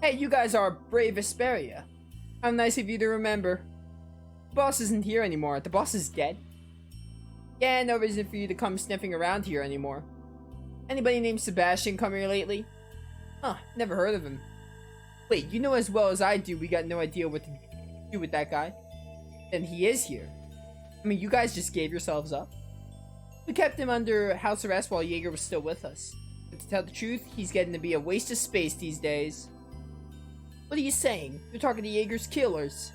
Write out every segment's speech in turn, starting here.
Hey, you guys are brave Vesperia. How nice of you to remember. The boss isn't here anymore. The boss is dead. Yeah, no reason for you to come sniffing around here anymore. Anybody named Sebastian come here lately? Huh, never heard of him. Wait, you know as well as I do we got no idea what to do with that guy. And he is here. I mean, you guys just gave yourselves up. We kept him under house arrest while Jaeger was still with us. But to tell the truth, he's getting to be a waste of space these days. What are you saying? You're talking to Jaeger's killers.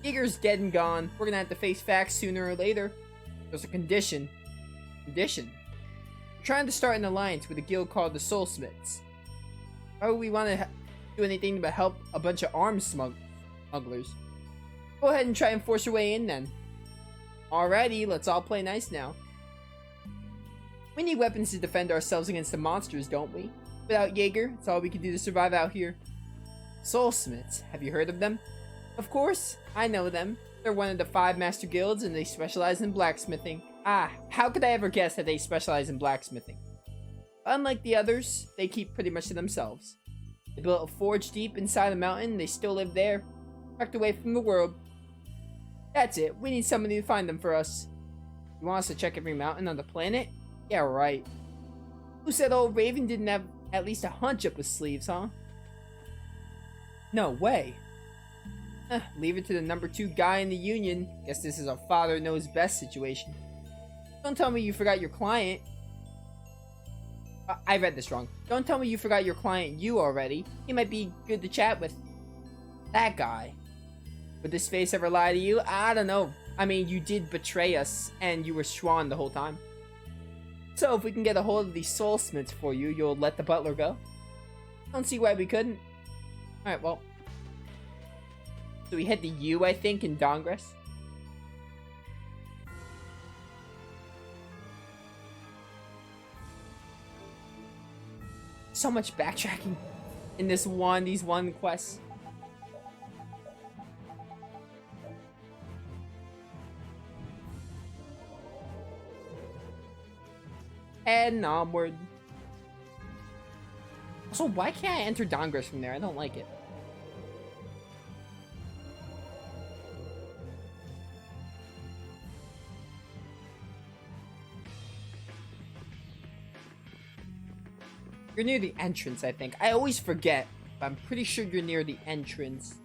Jaeger's dead and gone. We're gonna have to face facts sooner or later. There's a condition. Condition? We're trying to start an alliance with a guild called the Soulsmiths. Why would we want to do anything but help a bunch of arms smugglers? Go ahead and try and force your way in then. Alrighty, let's all play nice now. We need weapons to defend ourselves against the monsters, don't we? Without Jaeger, it's all we can do to survive out here. Soulsmiths, have you heard of them? Of course, I know them. They're one of the 5 master guilds and they specialize in blacksmithing. Ah, how could I ever guess that they specialize in blacksmithing? Unlike the others, they keep pretty much to themselves. They built a forge deep inside a mountain and they still live there, tucked away from the world. That's it, we need somebody to find them for us. You want us to check every mountain on the planet? Yeah, right. Who said old Raven didn't have at least a hunch up his sleeves, huh? No way. Leave it to the number 2 guy in the union. Guess this is a father knows best situation. Don't tell me you forgot your client. I read this wrong. Don't tell me you forgot your client you already. He might be good to chat with. That guy. Would this face ever lie to you? I don't know. I mean, you did betray us, and you were Schwan the whole time. So, if we can get a hold of these Soulsmiths for you, you'll let the butler go? Don't see why we couldn't. Alright, well. So we head to U, I think, in Dongress. So much backtracking in these one quests. And onward. Also, why can't I enter Dongress from there? I don't like it. You're near the entrance, I think. I always forget, but I'm pretty sure you're near the entrance.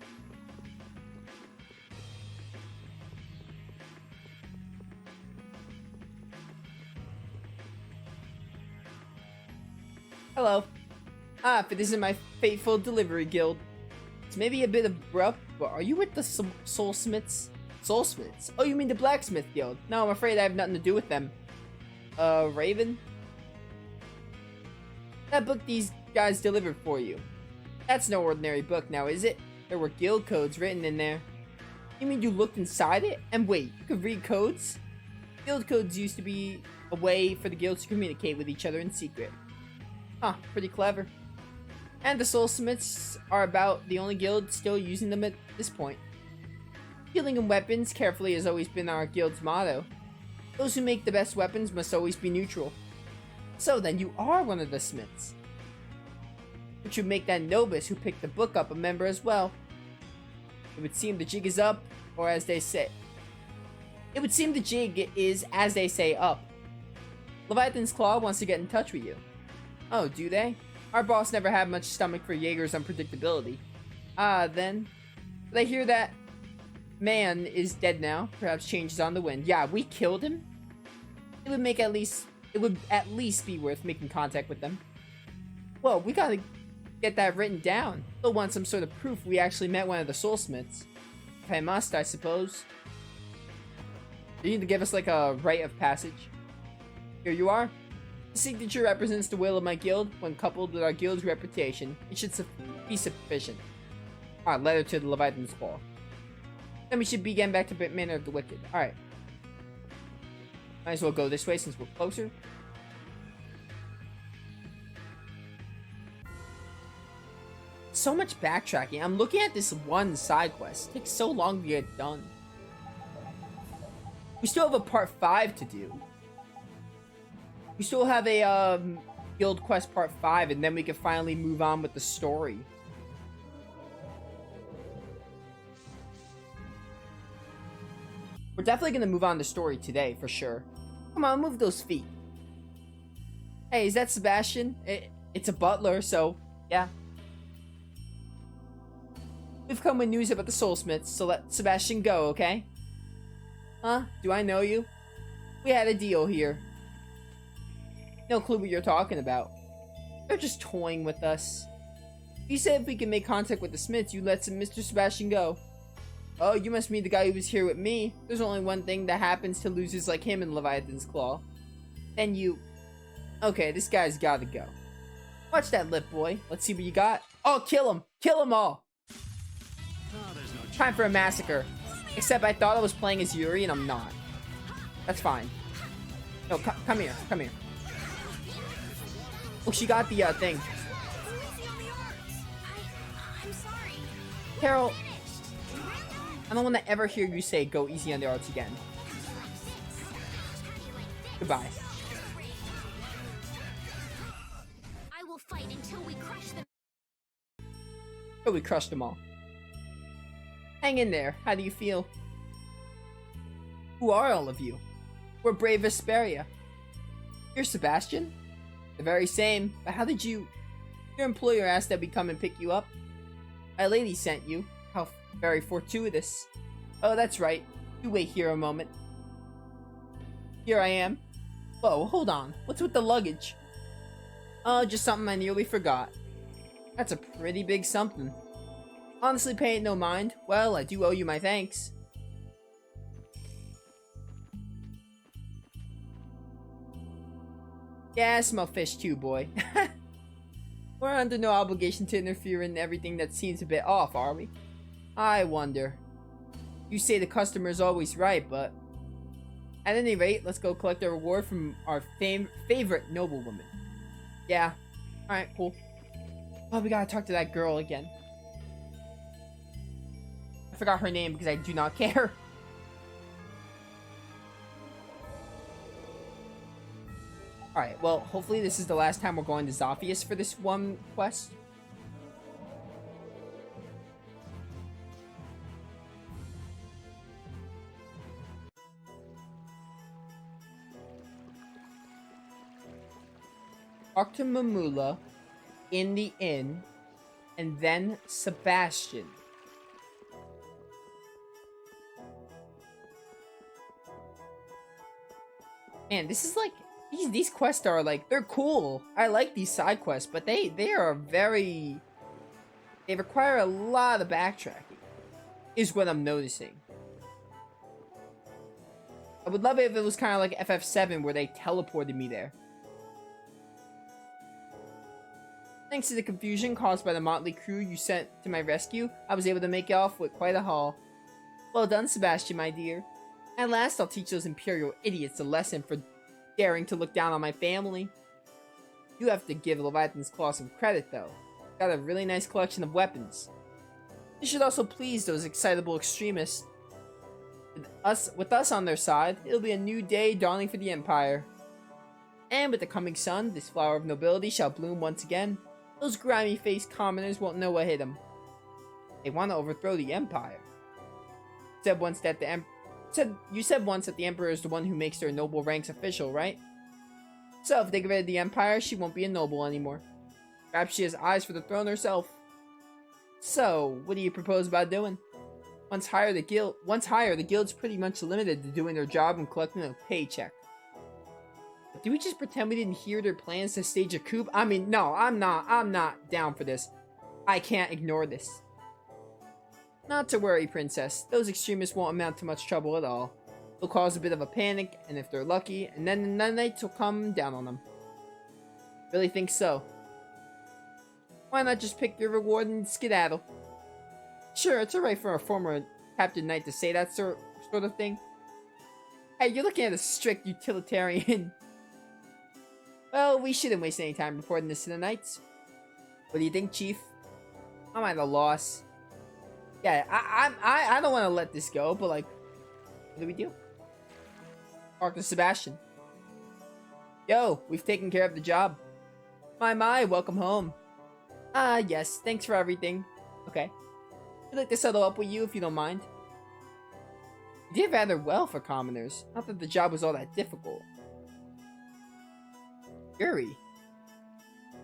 Hello. Ah, if it isn't my fateful delivery guild. It's maybe a bit abrupt, but are you with the Soulsmiths? Soulsmiths? Oh, you mean the Blacksmith Guild? No, I'm afraid I have nothing to do with them. Raven? That book these guys delivered for you. That's no ordinary book now, is it? There were guild codes written in there. You mean you looked inside it? And wait, you could read codes? Guild codes used to be a way for the guilds to communicate with each other in secret. Huh, pretty clever. And the Soulsmiths are about the only guild still using them at this point. Healing and weapons carefully has always been our guild's motto. Those who make the best weapons must always be neutral. So then you are one of the Smiths. Which would make that novice who picked the book up a member as well. It would seem the jig is up, or as they say... It would seem the jig is, as they say, up. Leviathan's Claw wants to get in touch with you. Oh, do they? Our boss never had much stomach for Jaeger's unpredictability. Ah, then. But I hear that man is dead now. Perhaps change is on the wind. Yeah, we killed him? It would at least be worth making contact with them. Well, we gotta get that written down. They'll want some sort of proof we actually met one of the Soulsmiths. If I must, I suppose. You need to give us like a rite of passage. Here you are. The signature represents the will of my guild. When coupled with our guild's reputation, it should be sufficient. Alright, letter to the Leviathan's Claw. Then we should be getting back to Manor of the Wicked. Alright. Might as well go this way since we're closer. So much backtracking. I'm looking at this one side quest. It takes so long to get done. We still have a part 5 to do. We still have a guild quest part 5, and then we can finally move on with the story. We're definitely gonna move on the story today, for sure. Come on, move those feet. Hey, is that Sebastian? It's a butler, so, yeah. We've come with news about the Soulsmiths, so let Sebastian go, okay? Huh? Do I know you? We had a deal here. No clue what you're talking about. They're just toying with us. You said if we can make contact with the Smiths, you let Mr. Sebastian go. Oh, you must mean the guy who was here with me. There's only one thing that happens to losers like him in Leviathan's Claw. Then you... Okay, this guy's gotta go. Watch that lip, boy. Let's see what you got. Oh, kill him! Kill them all! Time for a massacre. Except I thought I was playing as Yuri and I'm not. That's fine. No, come here. Come here. Oh, she got the thing. Carol, I don't want to ever hear you say go easy on the arts again. Goodbye. I will fight until we crush them. Oh, we crushed them all. Hang in there. How do you feel? Who are all of you? We're brave Vesperia. You're Sebastian? The very same. But how did you... Your employer asked that we come and pick you up. A lady sent you. How very fortuitous. Oh, that's right. You wait here a moment. Here I am. Whoa, hold on. What's with the luggage? Oh, just something I nearly forgot. That's a pretty big something. Honestly, pay it no mind. Well, I do owe you my thanks. Yeah, I smell fish too, boy. We're under no obligation to interfere in everything that seems a bit off, are we? I wonder. You say the customer's always right, but... At any rate, let's go collect a reward from our favorite noblewoman. Yeah. Alright, cool. Oh, we gotta talk to that girl again. I forgot her name because I do not care. Alright, well, hopefully this is the last time we're going to Zophius for this one quest. Talk to Mamula in the inn, and then Sebastian. Man, this is like... These quests are like, they're cool. I like these side quests, but they are very... They require a lot of backtracking, is what I'm noticing. I would love it if it was kind of like FF7 where they teleported me there. Thanks to the confusion caused by the motley crew you sent to my rescue, I was able to make it off with quite a haul. Well done, Sebastian, my dear. At last, I'll teach those Imperial idiots a lesson for daring to look down on my family. You have to give Leviathan's Claw some credit, though. Got a really nice collection of weapons. This should also please those excitable extremists. With us on their side, it'll be a new day dawning for the Empire. And with the coming sun, this flower of nobility shall bloom once again. Those grimy-faced commoners won't know what hit them. They want to overthrow the Empire. You said once that the Emperor is the one who makes their noble ranks official, right? So if they get rid of the Empire, she won't be a noble anymore. Perhaps she has eyes for the throne herself. So, what do you propose about doing? Once higher, the guild's pretty much limited to doing their job and collecting a paycheck. Do we just pretend we didn't hear their plans to stage a coup? I mean, no, I'm not down for this. I can't ignore this. Not to worry, Princess. Those extremists won't amount to much trouble at all. They'll cause a bit of a panic, and if they're lucky, and then the knights will come down on them. Really think so? Why not just pick your reward and skedaddle? Sure, it's alright for a former captain knight to say that sort of thing. Hey, you're looking at a strict utilitarian. Well, we shouldn't waste any time reporting this to the knights. What do you think, Chief? I'm at a loss. Yeah, I don't want to let this go, but like, what do we do? Talk to Sebastian. Yo, we've taken care of the job. My, welcome home. Yes, thanks for everything. Okay. I'd like to settle up with you if you don't mind. You did rather well for commoners. Not that the job was all that difficult. Yuri.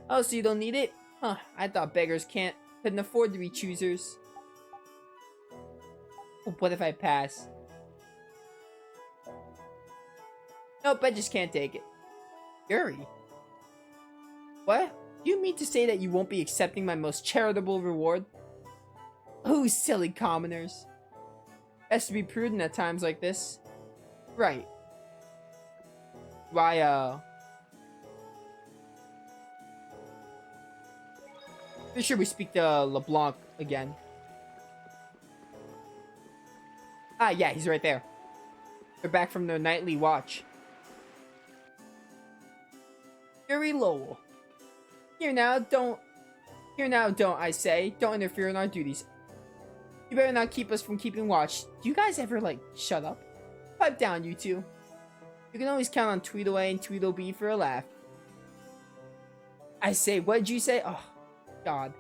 Oh, so you don't need it? Huh, I thought beggars couldn't afford to be choosers. What if I pass? Nope, I just can't take it. Yuri. What? Do you mean to say that you won't be accepting my most charitable reward? Oh, silly commoners. Best to be prudent at times like this. Right. Why, Pretty sure we speak to LeBlanc again. Ah, yeah, he's right there. They're back from their nightly watch. Yuri Lowell. Here now, don't, I say. Don't interfere in our duties. You better not keep us from keeping watch. Do you guys ever, like, shut up? Pipe down, you two. You can always count on Tweedle-A and Tweedle-B for a laugh. I say, what did you say? Oh, God.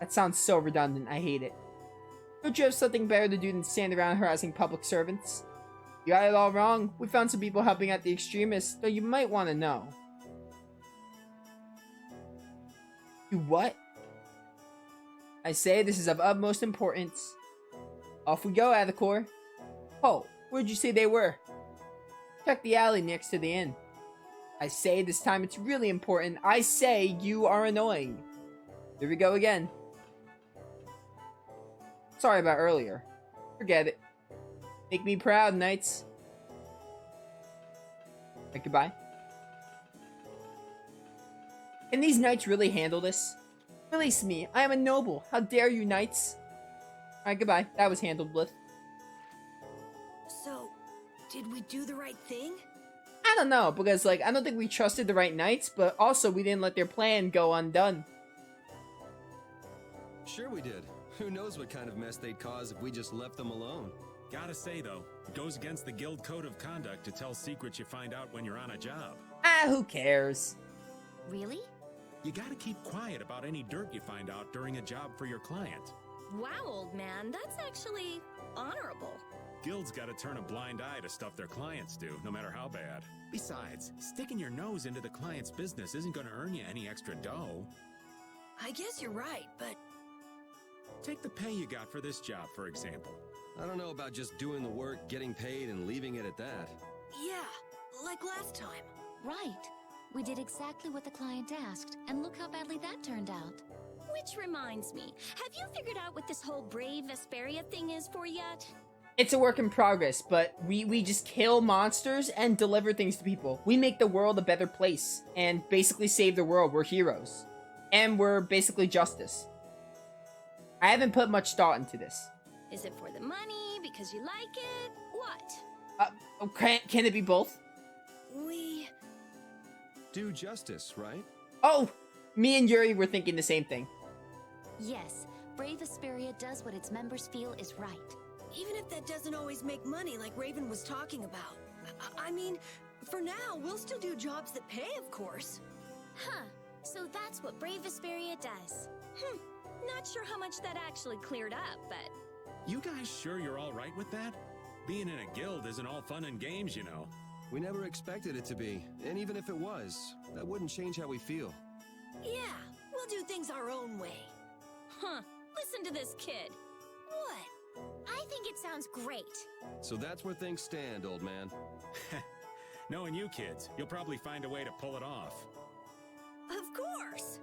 That sounds so redundant. I hate it. Don't you have something better to do than stand around harassing public servants? You got it all wrong. We found some people helping out the extremists, though you might want to know. You what? I say this is of utmost importance. Off we go, Adhicor. Oh, where'd you say they were? Check the alley next to the inn. I say this time it's really important. I say you are annoying. Here we go again. Sorry about earlier. Forget it. Make me proud, knights. Right, goodbye. Can these knights really handle this? Release me. I am a noble. How dare you, knights? Alright, goodbye. That was handled with. So, did we do the right thing? I don't know, because, like, I don't think we trusted the right knights, but also we didn't let their plan go undone. Sure we did. Who knows what kind of mess they'd cause if we just left them alone. Gotta say, though, it goes against the guild code of conduct to tell secrets you find out when you're on a job. Ah, who cares? Really? You gotta keep quiet about any dirt you find out during a job for your client. Wow, old man, that's actually honorable. Guilds gotta turn a blind eye to stuff their clients do, no matter how bad. Besides, sticking your nose into the client's business isn't gonna earn you any extra dough. I guess you're right, but Take the pay you got for this job, for example. I don't know about just doing the work, getting paid, and leaving it at that. yeah, like last time. Right. We did exactly what the client asked, and look how badly that turned out. Which reminds me, have you figured out what this whole brave Vesperia thing is for yet? It's a work in progress, but we just kill monsters and deliver things to people. We make the world a better place and basically save the world. We're heroes. And we're basically justice. I haven't put much thought into this. Is it for the money, because you like it? What? Can it be both? We... Do justice, right? Oh, me and Yuri were thinking the same thing. Yes, Brave Vesperia does what its members feel is right. Even if that doesn't always make money like Raven was talking about. I mean, for now, we'll still do jobs that pay, of course. Huh. So that's what brave Vesperia does. Not sure how much that actually cleared up, but... You guys sure you're all right with that? Being in a guild isn't all fun and games, you know. We never expected it to be, and even if it was, that wouldn't change how we feel. Yeah, we'll do things our own way. Huh. Listen to this kid. What? I think it sounds great. So that's where things stand, old man. Knowing you kids, you'll probably find a way to pull it off. Of course.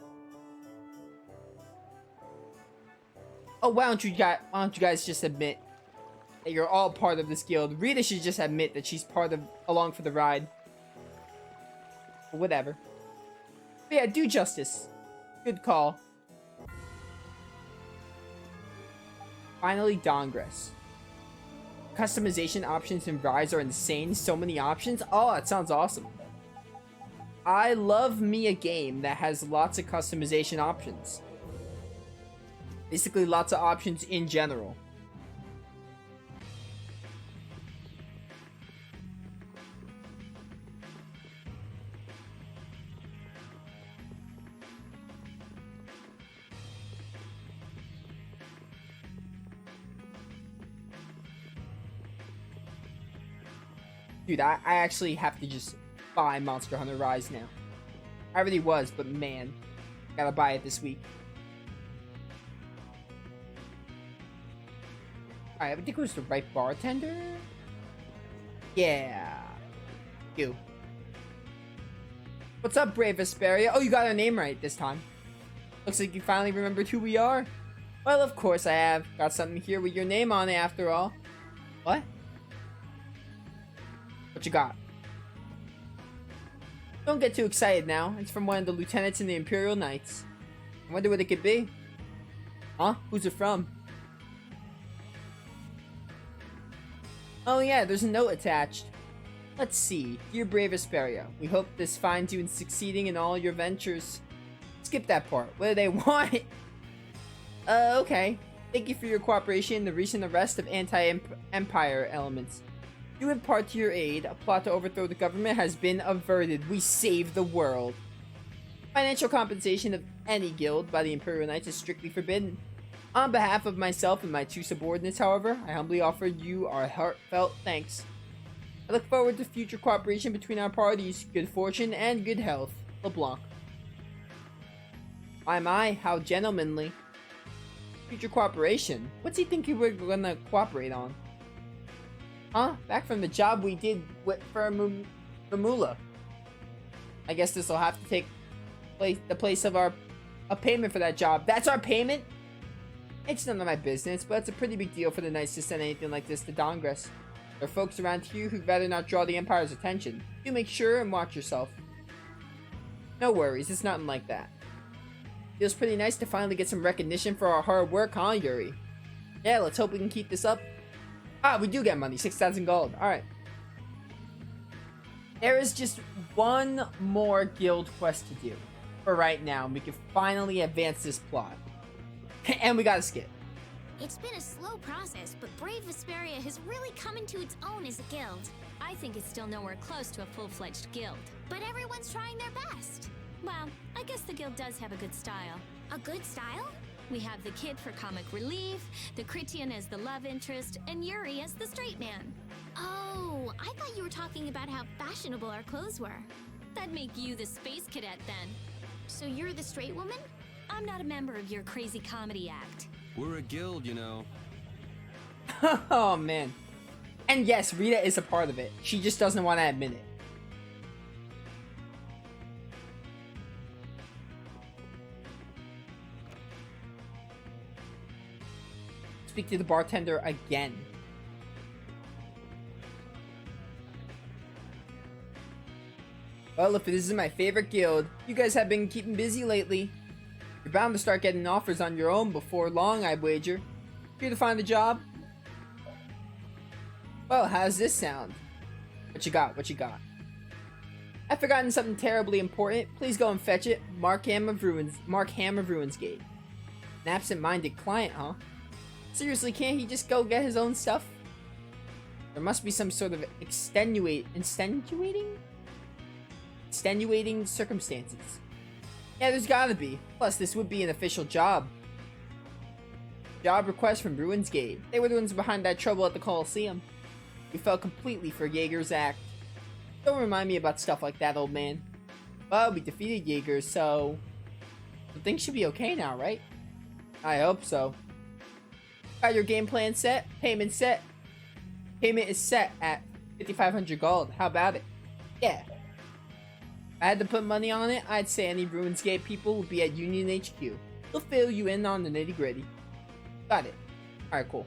Oh, why don't you guys just admit that you're all part of this guild? Rita should just admit that she's along for the ride. But whatever. But yeah, do justice. Good call. Finally, Dongress. Customization options in Rise are insane. So many options. Oh, that sounds awesome. I love me a game that has lots of customization options. Basically, lots of options in general. Dude, I actually have to just buy Monster Hunter Rise now. I already was, but man, gotta buy it this week. Alright, I think it was the right bartender. Yeah. You. What's up, Brave Vesperia? Oh, you got our name right this time. Looks like you finally remembered who we are. Well, of course I have. Got something here with your name on it after all. What? What you got? Don't get too excited now. It's from one of the lieutenants in the Imperial Knights. I wonder what it could be. Huh? Who's it from? Oh yeah, there's a note attached. Let's see. Dear Brave Vesperia, we hope this finds you in succeeding in all your ventures. Skip that part. What do they want? Okay. Thank you for your cooperation in the recent arrest of anti-empire elements. Due in part to your aid, a plot to overthrow the government has been averted. We saved the world. Financial compensation of any guild by the Imperial Knights is strictly forbidden. On behalf of myself and my two subordinates, however, I humbly offer you our heartfelt thanks. I look forward to future cooperation between our parties, good fortune and good health. LeBlanc. My, how gentlemanly. Future cooperation? What's he think we're gonna cooperate on? Huh? Back from the job we did for Mumula. I guess this will have to take the place of a payment for that job. That's our payment? It's none of my business, but it's a pretty big deal for the Knights to send anything like this to Dongress. There are folks around here who'd rather not draw the Empire's attention. Do make sure and watch yourself. No worries, it's nothing like that. Feels pretty nice to finally get some recognition for our hard work, huh, Yuri? Yeah, let's hope we can keep this up. Ah, we do get money, 6,000 gold. Alright. There is just one more guild quest to do for right now, and we can finally advance this plot. And we gotta skip. It's been a slow process, but Brave Vesperia has really come into its own as a guild. I think it's still nowhere close to a full-fledged guild, but everyone's trying their best. Well, I guess the guild does have a good style. A good style? We have the kid for comic relief, the Critian as the love interest, and Yuri as the straight man. Oh, I thought you were talking about how fashionable our clothes were. That'd make you the space cadet then. So you're the straight woman? I'm not a member of your crazy comedy act. We're a guild, you know. Oh, man. And yes, Rita is a part of it. She just doesn't want to admit it. Speak to the bartender again. Well, if this is my favorite guild, you guys have been keeping busy lately. You're bound to start getting offers on your own before long, I'd wager. Here to find a job? Well, how's this sound? What you got? What you got? I've forgotten something terribly important. Please go and fetch it. Mark Ham of Ruinsgate. An absent-minded client, huh? Seriously, can't he just go get his own stuff? There must be some sort of extenuating circumstances. Yeah, there's gotta be. Plus, this would be an official job. Job request from Ruinsgate. They were the ones behind that trouble at the Colosseum. We fell completely for Jaeger's act. Don't remind me about stuff like that, old man. Well, we defeated Jaeger, so things should be okay now, right? I hope so. Got your game plan set? Payment set? Payment is set at 5,500 gold. How about it? Yeah. If I had to put money on it, I'd say any Ruinsgate people would be at Union HQ. They'll fill you in on the nitty-gritty. Got it. Alright, cool.